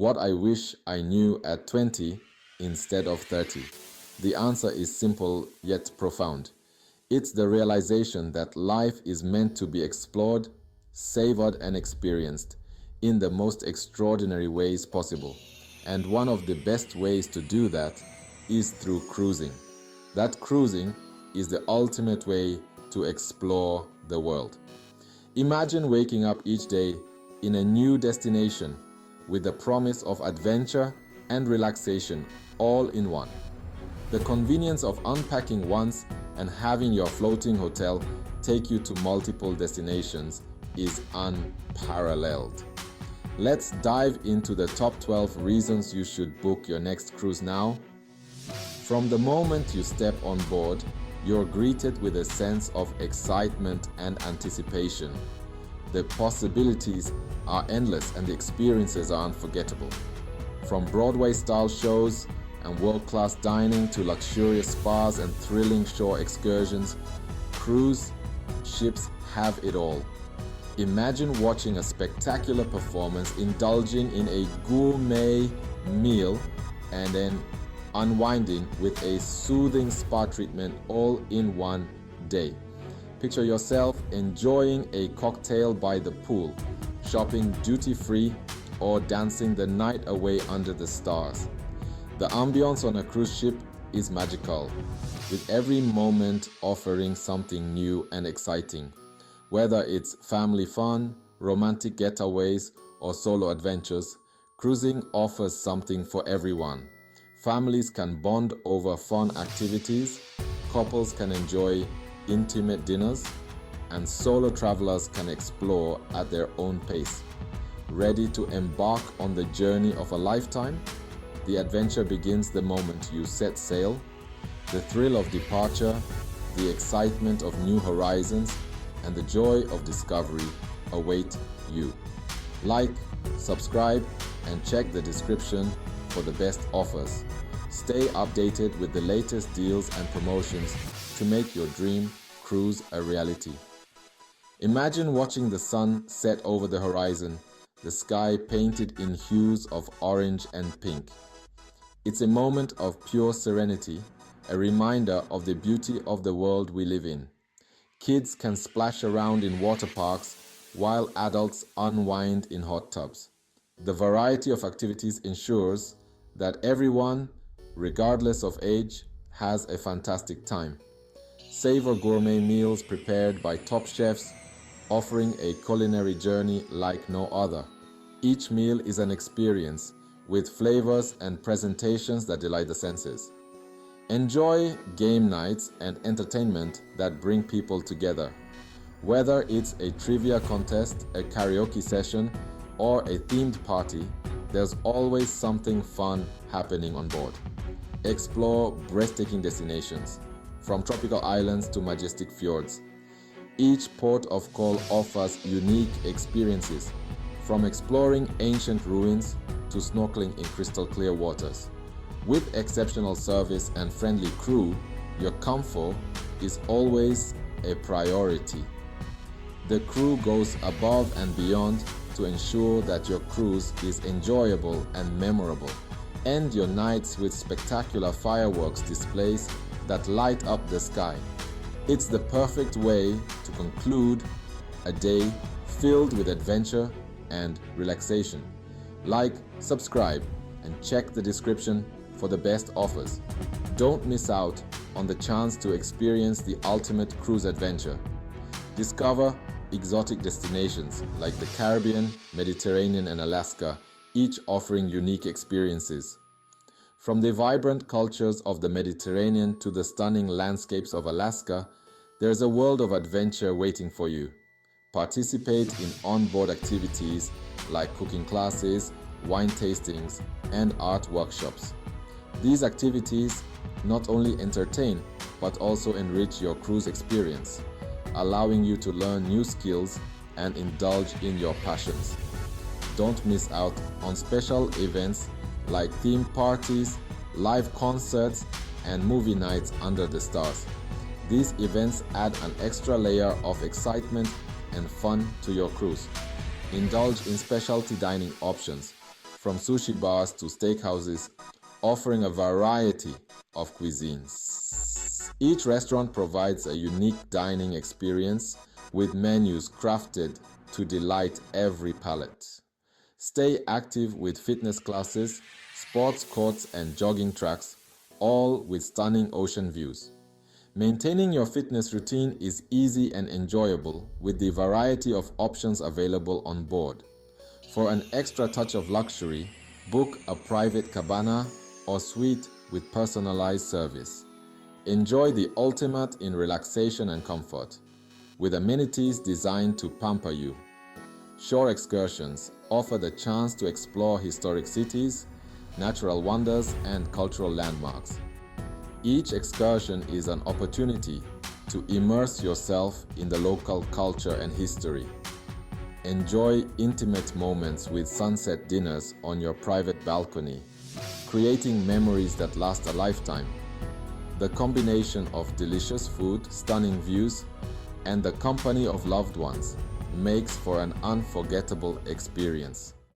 What I wish I knew at 20 instead of 30. The answer is simple yet profound. It's the realization that life is meant to be explored, savored, and experienced in the most extraordinary ways possible. And one of the best ways to do that is through cruising. That cruising is the ultimate way to explore the world. Imagine waking up each day in a new destination with the promise of adventure and relaxation all in one. The convenience of unpacking once and having your floating hotel take you to multiple destinations is unparalleled. Let's dive into the top 12 reasons you should book your next cruise now. From the moment you step on board, you're greeted with a sense of excitement and anticipation. The possibilities are endless and the experiences are unforgettable. From Broadway-style shows and world-class dining to luxurious spas and thrilling shore excursions, cruise ships have it all. Imagine watching a spectacular performance, indulging in a gourmet meal, and then unwinding with a soothing spa treatment all in one day. Picture yourself enjoying a cocktail by the pool, shopping duty-free, or dancing the night away under the stars. The ambience on a cruise ship is magical, with every moment offering something new and exciting. Whether it's family fun, romantic getaways, or solo adventures, cruising offers something for everyone. Families can bond over fun activities, couples can enjoy intimate dinners, and solo travelers can explore at their own pace. Ready to embark on the journey of a lifetime? The adventure begins the moment you set sail. The thrill of departure, the excitement of new horizons, and the joy of discovery await you. Like, subscribe, and check the description for the best offers. Stay updated with the latest deals and promotions to make your dream cruise a reality. Imagine watching the sun set over the horizon, the sky painted in hues of orange and pink. It's a moment of pure serenity, a reminder of the beauty of the world we live in. Kids can splash around in water parks while adults unwind in hot tubs. The variety of activities ensures that everyone, regardless of age, has a fantastic time. Savor gourmet meals prepared by top chefs, offering a culinary journey like no other. Each meal is an experience with flavors and presentations that delight the senses. Enjoy game nights and entertainment that bring people together. Whether it's a trivia contest, a karaoke session, or a themed party, there's always something fun happening on board. Explore breathtaking destinations, from tropical islands to majestic fjords. Each port of call offers unique experiences, from exploring ancient ruins to snorkeling in crystal clear waters. With exceptional service and friendly crew, your comfort is always a priority. The crew goes above and beyond to ensure that your cruise is enjoyable and memorable. End your nights with spectacular fireworks displays that light up the sky. It's the perfect way to conclude a day filled with adventure and relaxation. Like, subscribe, and check the description for the best offers. Don't miss out on the chance to experience the ultimate cruise adventure. Discover exotic destinations like the Caribbean, Mediterranean, and Alaska, each offering unique experiences. From the vibrant cultures of the Mediterranean to the stunning landscapes of Alaska, there's a world of adventure waiting for you. Participate in onboard activities like cooking classes, wine tastings, and art workshops. These activities not only entertain, but also enrich your cruise experience, allowing you to learn new skills and indulge in your passions. Don't miss out on special events like theme parties, live concerts, and movie nights under the stars. These events add an extra layer of excitement and fun to your cruise. Indulge in specialty dining options, from sushi bars to steakhouses, offering a variety of cuisines. Each restaurant provides a unique dining experience with menus crafted to delight every palate. Stay active with fitness classes, sports courts, and jogging tracks, all with stunning ocean views. Maintaining your fitness routine is easy and enjoyable with the variety of options available on board. For an extra touch of luxury, book a private cabana or suite with personalized service. Enjoy the ultimate in relaxation and comfort, with amenities designed to pamper you. Shore excursions offer the chance to explore historic cities, natural wonders, and cultural landmarks. Each excursion is an opportunity to immerse yourself in the local culture and history. Enjoy intimate moments with sunset dinners on your private balcony, creating memories that last a lifetime. The combination of delicious food, stunning views, and the company of loved ones makes for an unforgettable experience.